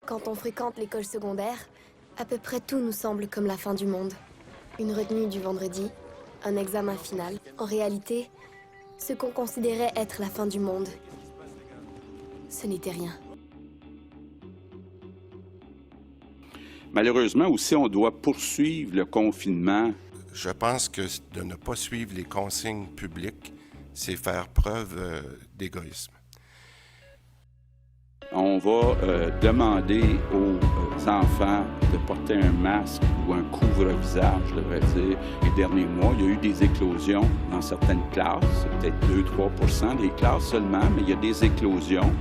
Quand on fréquente l'école secondaire, à peu près tout nous semble comme la fin du monde. Une retenue du vendredi, un examen final. En réalité, ce qu'on considérait être la fin du monde, ce n'était rien. Malheureusement aussi, on doit poursuivre le confinement. Je pense que de ne pas suivre les consignes publiques, c'est faire preuve d'égoïsme. On va demander aux enfants de porter un masque ou un couvre-visage, je devrais dire. Les derniers mois, il y a eu des éclosions dans certaines classes. C'est peut-être 2-3% des classes seulement, mais il y a des éclosions.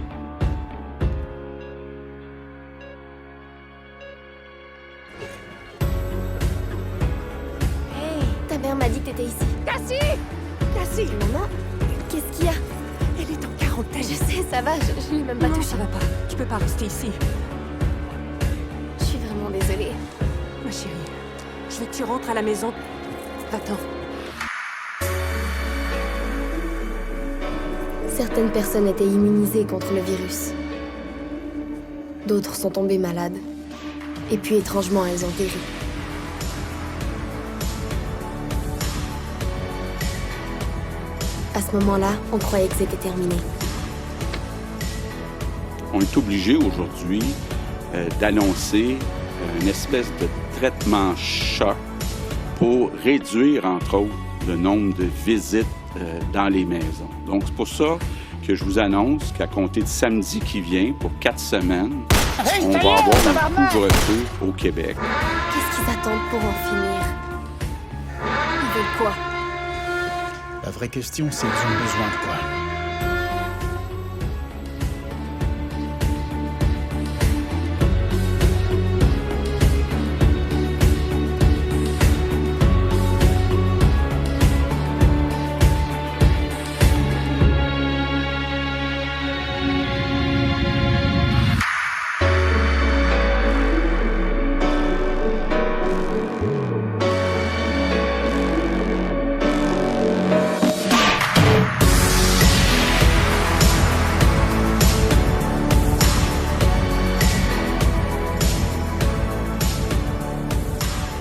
Hey, ta mère m'a dit que t'étais ici. Cassie! Cassie! Maman, qu'est-ce qu'il y a? Elle est en quarantaine. Je sais, ça va, je l'ai même pas Non, touchée. ça va pas. Tu peux pas rester ici. Je suis vraiment désolée. Ma chérie, je veux que tu rentres à la maison. Va-t'en. Certaines personnes étaient immunisées contre le virus. D'autres sont tombées malades. Et puis, étrangement, elles ont guéri. À ce moment-là, on croyait que c'était terminé. On est obligé aujourd'hui d'annoncer une espèce de traitement choc pour réduire, entre autres, le nombre de visites dans les maisons. Donc, c'est pour ça que je vous annonce qu'à compter de samedi qui vient, pour 4 semaines, on va avoir un couvre-feu au Québec. Qu'est-ce qu'ils attendent pour en finir? Ils veulent quoi? La vraie question, c'est qu'ils ont besoin de quoi?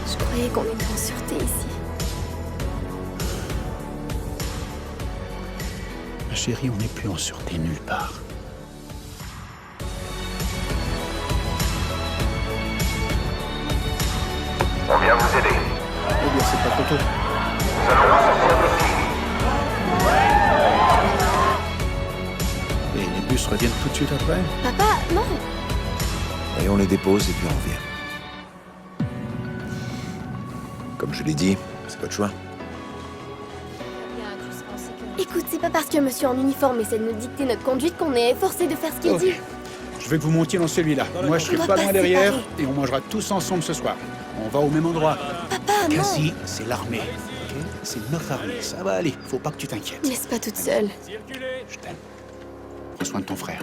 Je croyais qu'on était en sûreté ici. Ma chérie, on n'est plus en sûreté nulle part. On vient vous aider. Eh bien, c'est pas trop tôt. Nous allons ressortir de ici. Et les bus reviennent tout de suite après? Papa, non! Et on les dépose et puis on revient. Comme je l'ai dit, c'est votre choix. Écoute, c'est pas parce que monsieur en uniforme essaie de nous dicter notre conduite qu'on est forcé de faire ce qu'il Ok. dit. Je veux que vous montiez dans celui-là. Moi, je On serai va pas pas loin derrière séparer. et on mangera tous ensemble ce soir. On va au même endroit. Papa, non! Cassie, c'est l'armée. Ok? C'est notre armée. Ça va aller. Faut pas que tu t'inquiètes. Me laisse pas toute seule. Je t'aime. Prends soin de ton frère.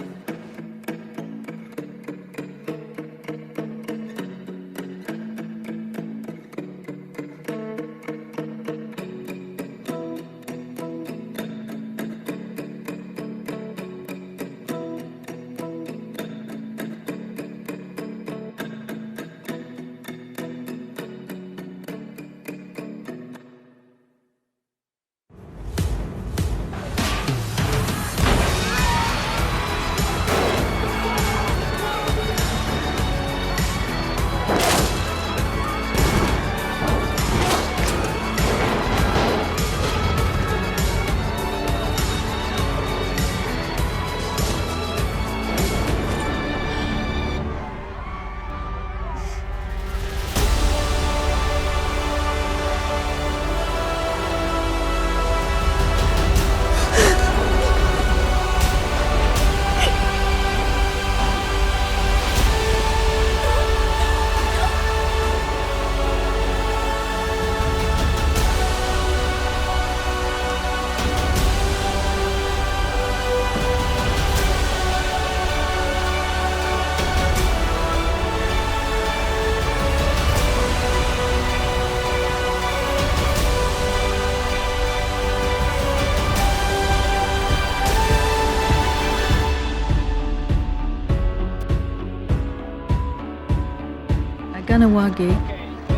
Ganawagé,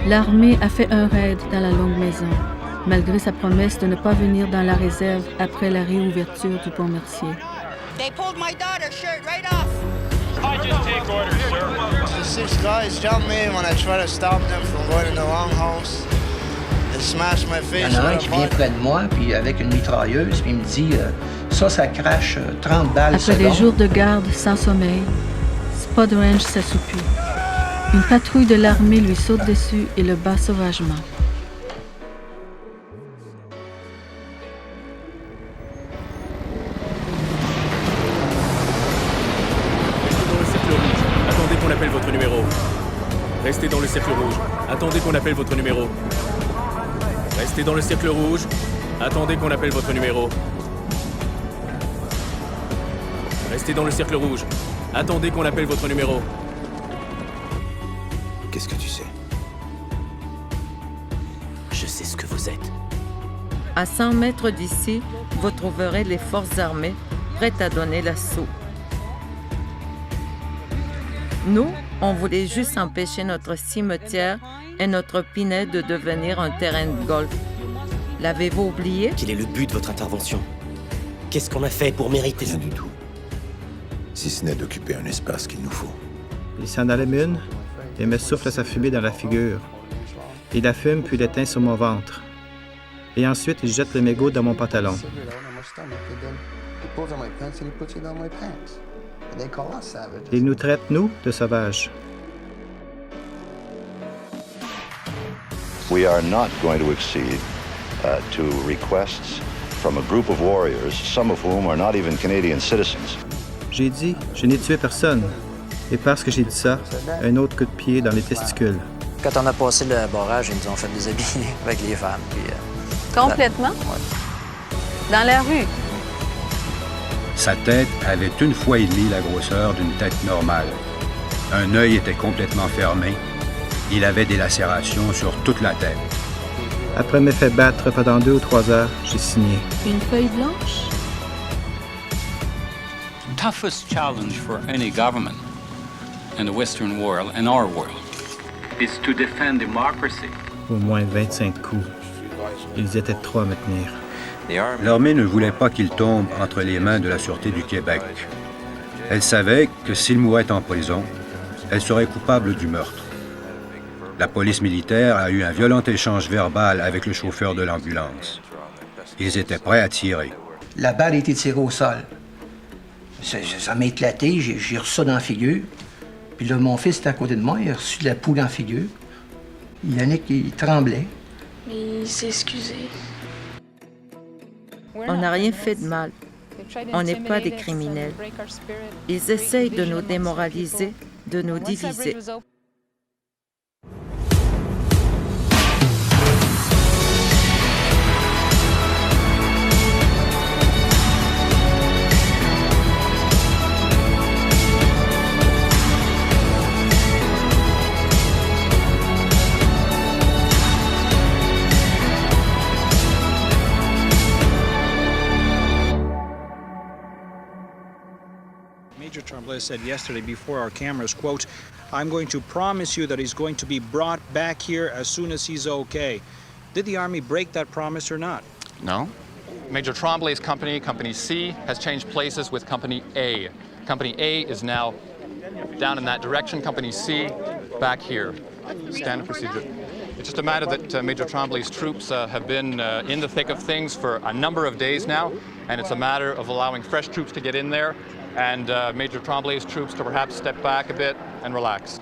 l'armée a fait un raid dans la Longue Maison, malgré sa promesse de ne pas venir dans la réserve après la réouverture du pont Mercier. They pulled my daughter's shirt right off. I just take orders, sir. The 6 guys jumped me when I tried to stop them from going in the longhouse. They smashed my face. Il y en a un qui vient près de moi, puis avec une mitrailleuse, puis il me dit ça crache 30 balles Après secondes. des jours de garde sans sommeil, Spud Ranch s'assoupit. Une patrouille de l'armée lui saute dessus et le bat sauvagement. Attendez qu'on appelle votre numéro. Restez dans le cercle rouge. Attendez qu'on appelle votre numéro. Restez dans le cercle rouge. Attendez qu'on appelle votre numéro. Restez dans le cercle rouge. Attendez qu'on appelle votre numéro. Qu'est-ce que tu sais? Je sais ce que vous êtes. À 100 mètres d'ici, vous trouverez les forces armées prêtes à donner l'assaut. Nous, on voulait juste empêcher notre cimetière et notre pinède de devenir un terrain de golf. L'avez-vous oublié? Quel est le but de votre intervention? Qu'est-ce qu'on a fait pour mériter Rien du tout. Si ce n'est d'occuper un espace qu'il nous faut. Il s'en allume une et me souffle sa fumée dans la figure. Il la fume puis l'éteint sur mon ventre. Et ensuite, il jette le mégot dans mon pantalon. Il nous traite, nous, de sauvages. We are not going to accede to requests from a group of warriors, some of whom are not even Canadian citizens. J'ai dit, je n'ai tué personne. Et parce que j'ai dit ça, un autre coup de pied dans les testicules. Quand on a passé le barrage, ils nous ont fait déshabiller avec les femmes. Puis, complètement? Ouais. Dans la rue? Sa tête avait une fois et demie la grosseur d'une tête normale. Un œil était complètement fermé. Il avait des lacérations sur toute la tête. Après m'être fait battre pendant 2 ou 3 heures, j'ai signé. Une feuille blanche? The toughest challenge for any government in the Western world and our world is to defend democracy. Au moins 25 coups. Ils étaient 3 à me tenir. L'armée ne voulait pas qu'il tombe entre les mains de la Sûreté du Québec. Elle savait que s'il mourait en prison, elle serait coupable du meurtre. La police militaire a eu un violent échange verbal avec le chauffeur de l'ambulance. Ils étaient prêts à tirer. La balle a été tirée au sol. Ça m'a éclaté, j'ai reçu ça dans la figure. Puis là, mon fils était à côté de moi, il a reçu de la poule en figure. Yannick, il tremblait. Il s'est excusé. On n'a rien fait de mal. On n'est pas des criminels. Ils essayent de nous démoraliser, de nous diviser. Major Tremblay said yesterday before our cameras, quote, "I'm going to promise you that he's going to be brought back here as soon as he's okay." Did the Army break that promise or not? No. Major Tremblay's company, Company C, has changed places with Company A. Company A is now down in that direction, Company C back here. Standard procedure. It's just a matter that Major Tremblay's troops have been in the thick of things for a number of days now, and it's a matter of allowing fresh troops to get in there and Major Tremblay's troops to perhaps step back a bit and relax.